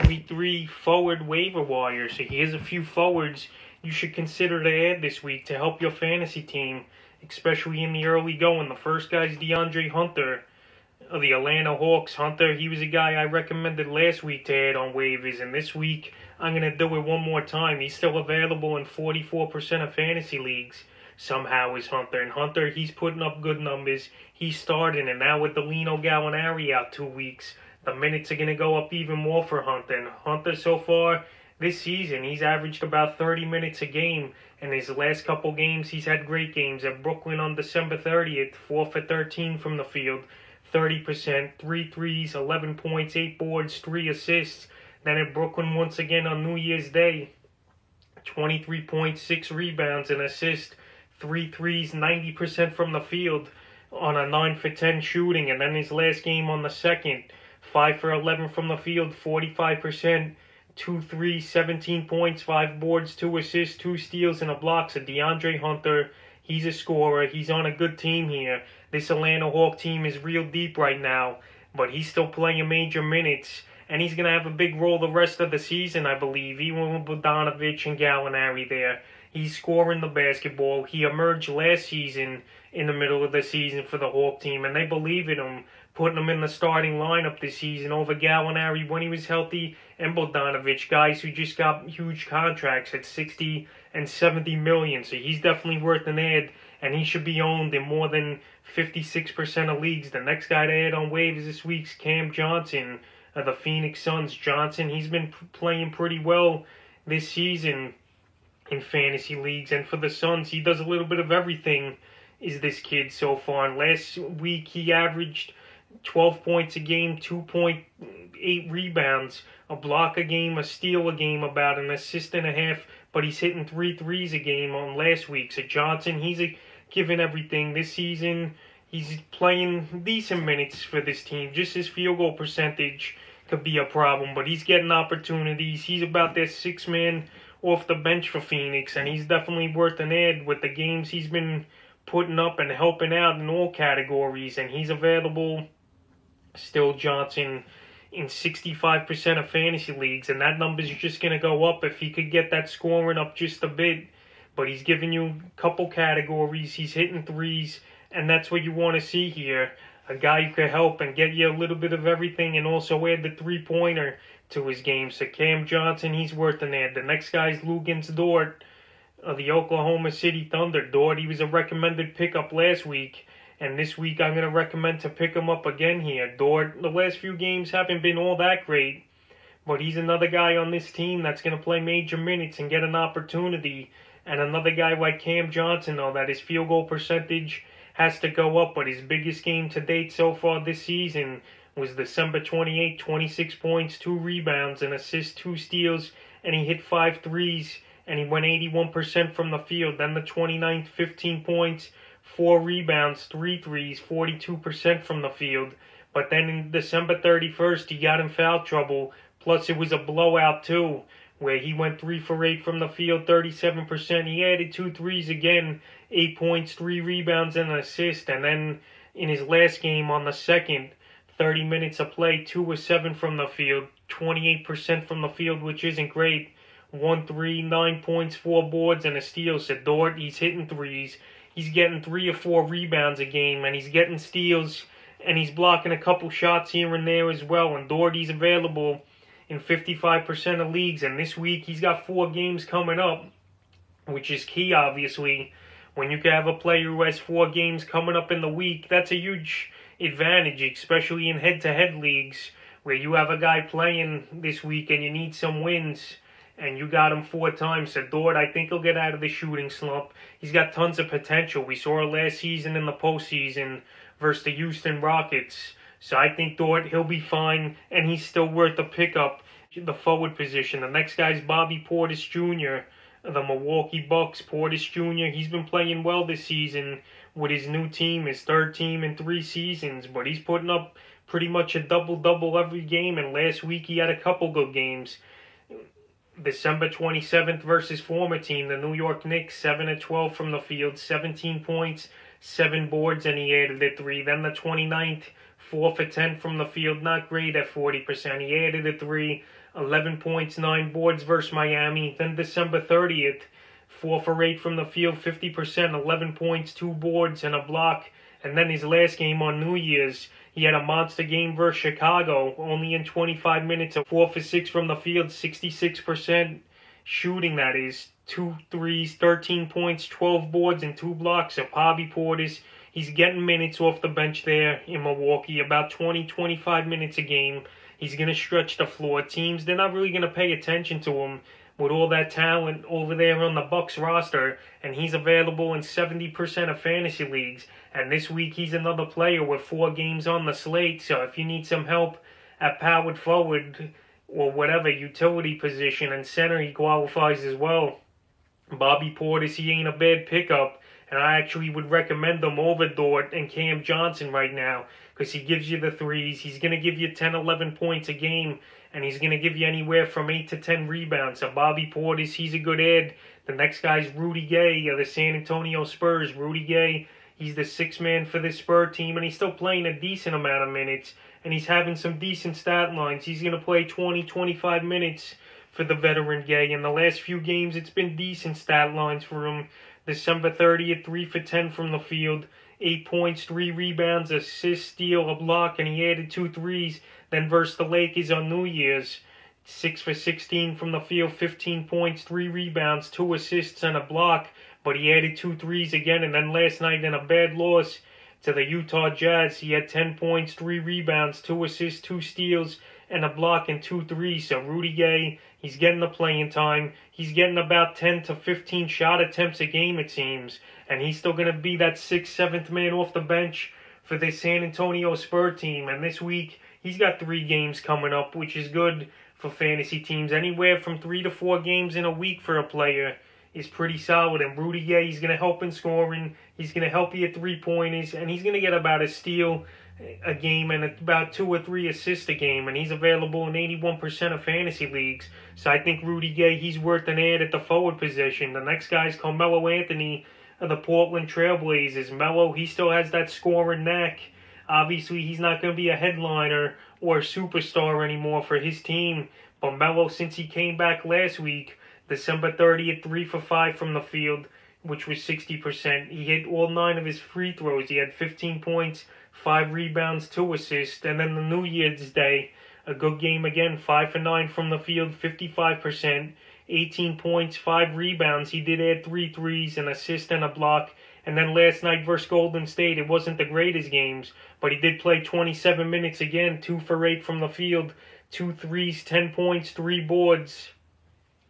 Week 3 forward waiver wire. So here's a few forwards you should consider to add this week to help your fantasy team, especially in the early going. The first guy's DeAndre Hunter of the Atlanta Hawks. Hunter, he was a guy I recommended last week to add on waivers, and this week I'm going to do it one more time. He's still available in 44% of fantasy leagues. Somehow is Hunter. And Hunter, he's putting up good numbers. He's starting, and now with Danilo Gallinari out 2 weeks, the minutes are going to go up even more for Hunter. And Hunter, so far this season, he's averaged about 30 minutes a game. And his last couple games, he's had great games. At Brooklyn on December 30th, 4 for 13 from the field, 30%, 3 threes, 11 points, 8 boards, 3 assists. Then at Brooklyn once again on New Year's Day, 23 points, 6 rebounds, and assist, 3 threes, 90% from the field on a 9 for 10 shooting. And then his last game on the 2nd, 5 for 11 from the field, 45%, 2 threes, 17 points, 5 boards, 2 assists, 2 steals, and a block. So DeAndre Hunter, he's a scorer. He's on a good team here. This Atlanta Hawk team is real deep right now, but he's still playing major minutes, and he's going to have a big role the rest of the season, I believe, even with Bogdanovic and Gallinari there. He's scoring the basketball. He emerged last season in the middle of the season for the Hawk team, and they believe in him, putting him in the starting lineup this season over Gallinari when he was healthy, and Bogdanovic, guys who just got huge contracts at 60 and 70 million. So he's definitely worth an add, and he should be owned in more than 56% of leagues. The next guy to add on waivers this week's Cam Johnson of the Phoenix Suns. Johnson, he's been playing pretty well this season in fantasy leagues, and for the Suns, he does a little bit of everything, is this kid so far. And last week, he averaged 12 points a game, 2.8 rebounds, a block a game, a steal a game, about an assist and a half, but he's hitting 3 threes a game on last week. So Johnson, he's giving everything this season. He's playing decent minutes for this team. Just his field goal percentage could be a problem, but he's getting opportunities. He's about that 6-man off the bench for Phoenix, and he's definitely worth an add with the games he's been putting up and helping out in all categories. And he's available still, Johnson, in 65% of fantasy leagues, and that number's just going to go up if he could get that scoring up just a bit. But he's giving you a couple categories. He's hitting threes, and that's what you want to see here. A guy who could help and get you a little bit of everything, and also add the three-pointer to his game. So Cam Johnson, he's worth an add. The next guy's Luguentz Dort of the Oklahoma City Thunder. Dort, he was a recommended pickup last week, and this week I'm going to recommend to pick him up again here. Dort, the last few games haven't been all that great, but he's another guy on this team that's going to play major minutes and get an opportunity. And another guy like Cam Johnson, though, that his field goal percentage has to go up, but his biggest game to date so far this season was December 28, 26 points, 2 rebounds, an assist, 2 steals, and he hit 5 threes, and he went 81% from the field. Then the 29th, 15 points, 4 rebounds, 3 threes, 42% from the field. But then in December 31st, he got in foul trouble, plus it was a blowout too, where he went 3 for 8 from the field, 37%. He added 2 threes again, 8 points, 3 rebounds, and an assist. And then in his last game on the 2nd, 30 minutes of play, 2 of 7 from the field, 28% from the field, which isn't great. 1 3, 9 points, 4 boards, and a steal. So Dort, he's hitting threes. He's getting 3 or 4 rebounds a game, and he's getting steals, and he's blocking a couple shots here and there as well. And Dort, he's available in 55% of leagues, and this week he's got 4 games coming up, which is key, obviously. When you can have a player who has 4 games coming up in the week, that's a huge advantage, especially in head-to-head leagues, where you have a guy playing this week and you need some wins, and you got him 4 times. So Dort, I think he'll get out of the shooting slump. He's got tons of potential. We saw it last season in the postseason versus the Houston Rockets. So I think Dort, he'll be fine, and he's still worth a pickup in the forward position. The next guy's Bobby Portis Jr., the Milwaukee Bucks. Portis Jr., he's been playing well this season with his new team, his 3rd team in 3 seasons, but he's putting up pretty much a double-double every game, and last week he had a couple good games. December 27th versus former team, the New York Knicks, 7 of 12 from the field, 17 points, 7 boards, and he added a 3. Then the 29th, 4 for 10 from the field, not great at 40%. He added a 3, 11 points, 9 boards versus Miami. Then December 30th, 4 for 8 from the field, 50%, 11 points, 2 boards, and a block. And then his last game on New Year's, he had a monster game versus Chicago, only in 25 minutes, of 4 for 6 from the field, 66% shooting, that is. 2 threes, 13 points, 12 boards, and 2 blocks. So Bobby Portis, he's getting minutes off the bench there in Milwaukee, about 20, 25 minutes a game. He's going to stretch the floor. Teams, they're not really going to pay attention to him with all that talent over there on the Bucks roster, and he's available in 70% of fantasy leagues. And this week, he's another player with 4 games on the slate. So if you need some help at powered forward or whatever utility position, and center, he qualifies as well. Bobby Portis, he ain't a bad pickup, and I actually would recommend him over Dort and Cam Johnson right now, because he gives you the threes. He's going to give you 10, 11 points a game, and he's going to give you anywhere from 8 to 10 rebounds. So Bobby Portis, he's a good ad. The next guy's Rudy Gay of the San Antonio Spurs. Rudy Gay, he's the 6th man for this Spur team, and he's still playing a decent amount of minutes, and he's having some decent stat lines. He's going to play 20, 25 minutes for the veteran Gay. In the last few games, it's been decent stat lines for him. December 30th, 3 for 10 from the field, 8 points, 3 rebounds, assist, steal, a block, and he added 2 threes. Then versus the Lakers on New Year's, 6 for 16 from the field, 15 points, 3 rebounds, 2 assists, and a block. But he added 2 threes again. And then last night in a bad loss to the Utah Jazz, he had 10 points, 3 rebounds, 2 assists, 2 steals, and a block and 2 threes. So Rudy Gay, he's getting the playing time. He's getting about 10 to 15 shot attempts a game, it seems. And he's still going to be that 6th, 7th man off the bench for this San Antonio Spur team. And this week, he's got 3 games coming up, which is good for fantasy teams. Anywhere from 3 to 4 games in a week for a player is pretty solid. And Rudy Gay, he's going to help in scoring. He's going to help you at 3-pointers. And he's going to get about a steal a game and about 2 or 3 assists a game, and he's available in 81% of fantasy leagues. So I think Rudy Gay, he's worth an ad at the forward position. The next guy is Carmelo Anthony of the Portland Trailblazers. Melo, he still has that scoring knack. Obviously, he's not going to be a headliner or a superstar anymore for his team, but Melo, since he came back last week, December 30th, 3 for 5 from the field, which was 60%. He hit all 9 of his free throws. He had 15 points, 5 rebounds, 2 assists. And then the New Year's Day, a good game again, 5 for 9 from the field, 55%, 18 points, 5 rebounds. He did add 3 threes, an assist, and a block. And then last night versus Golden State, it wasn't the greatest games, but he did play 27 minutes again, 2 for 8 from the field, 2 threes, 10 points, 3 boards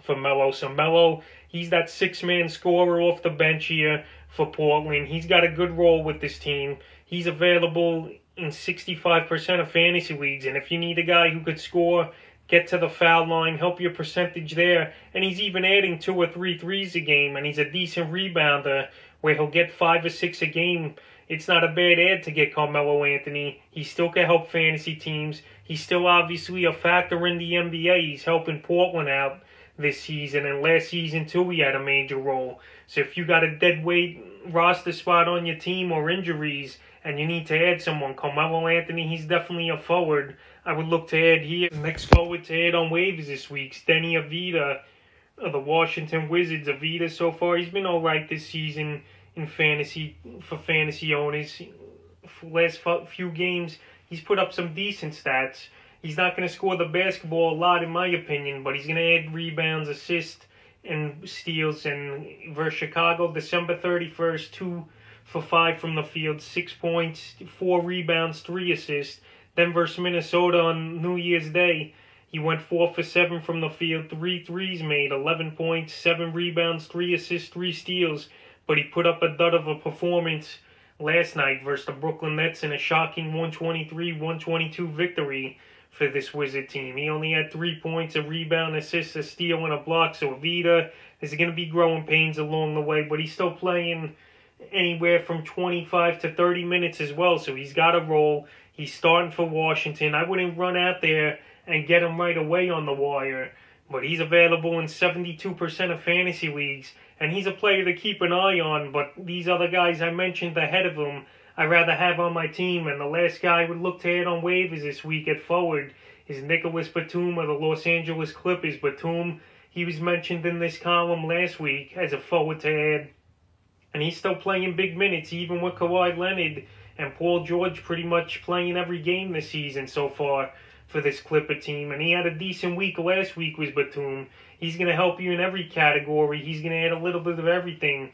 for Melo. So Melo, he's that 6-man scorer off the bench here for Portland. He's got a good role with this team. He's available in 65% of fantasy leagues, and if you need a guy who could score, get to the foul line, help your percentage there, and he's even adding 2 or 3 threes a game, and he's a decent rebounder where he'll get 5 or 6 a game. It's not a bad ad to get Carmelo Anthony. He still can help fantasy teams. He's still obviously a factor in the NBA. He's helping Portland out this season, and last season too he had a major role. So if you got a dead weight roster spot on your team or injuries and you need to add someone, Carmelo Anthony, he's definitely a forward I would look to add here. Next forward to add on waivers this week, Deni Avdija of the Washington Wizards. Avdija, so far, he's been alright this season in fantasy for fantasy owners. For last few games, he's put up some decent stats. He's not going to score the basketball a lot, in my opinion, but he's going to add rebounds, assists, and steals. And versus Chicago, December 31st, 2 for 5 from the field, 6 points, 4 rebounds, 3 assists. Then versus Minnesota on New Year's Day, he went 4 for 7 from the field, 3 threes made, 11 points, 7 rebounds, 3 assists, 3 steals. But he put up a dud of a performance last night versus the Brooklyn Nets in a shocking 123-122 victory for this Wizard team. He only had 3 points, a rebound, assist, a steal, and a block. So Avdija is going to be growing pains along the way, but he's still playing anywhere from 25 to 30 minutes as well. So he's got a role. He's starting for Washington. I wouldn't run out there and get him right away on the wire, but he's available in 72% of fantasy leagues, and he's a player to keep an eye on. But these other guys I mentioned ahead of him, I'd rather have on my team. And the last guy I would look to add on waivers this week at forward is Nicholas Batum of the Los Angeles Clippers. Batum, he was mentioned in this column last week as a forward to add. And he's still playing big minutes, even with Kawhi Leonard and Paul George pretty much playing every game this season so far for this Clipper team. And he had a decent week last week with Batum. He's going to help you in every category. He's going to add a little bit of everything.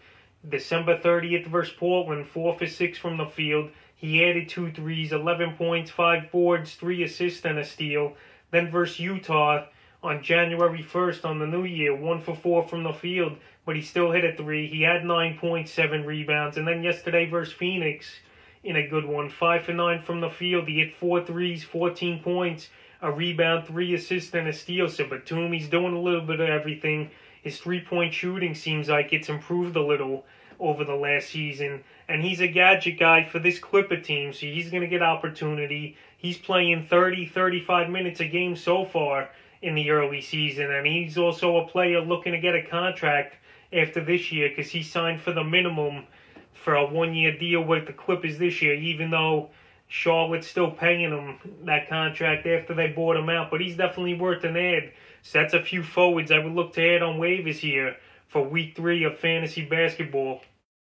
December 30th versus Portland, 4 for 6 from the field. He added 2 threes, 11 points, 5 boards, 3 assists, and a steal. Then versus Utah on January 1st on the new year, 1 for 4 from the field, but he still hit a 3. He had 9 points, 7 rebounds. And then yesterday versus Phoenix in a good one, 5 for 9 from the field. He hit 4 threes, 14 points, a rebound, 3 assists, and a steal. So Batum, he's doing a little bit of everything. His three-point shooting seems like it's improved a little over the last season. And he's a gadget guy for this Clipper team, so he's going to get opportunity. He's playing 30, 35 minutes a game so far in the early season. And he's also a player looking to get a contract after this year because he signed for the minimum for a one-year deal with the Clippers this year, even though Charlotte's still paying him that contract after they bought him out. But he's definitely worth an add. So that's a few forwards I would look to add on waivers here for week 3 of fantasy basketball.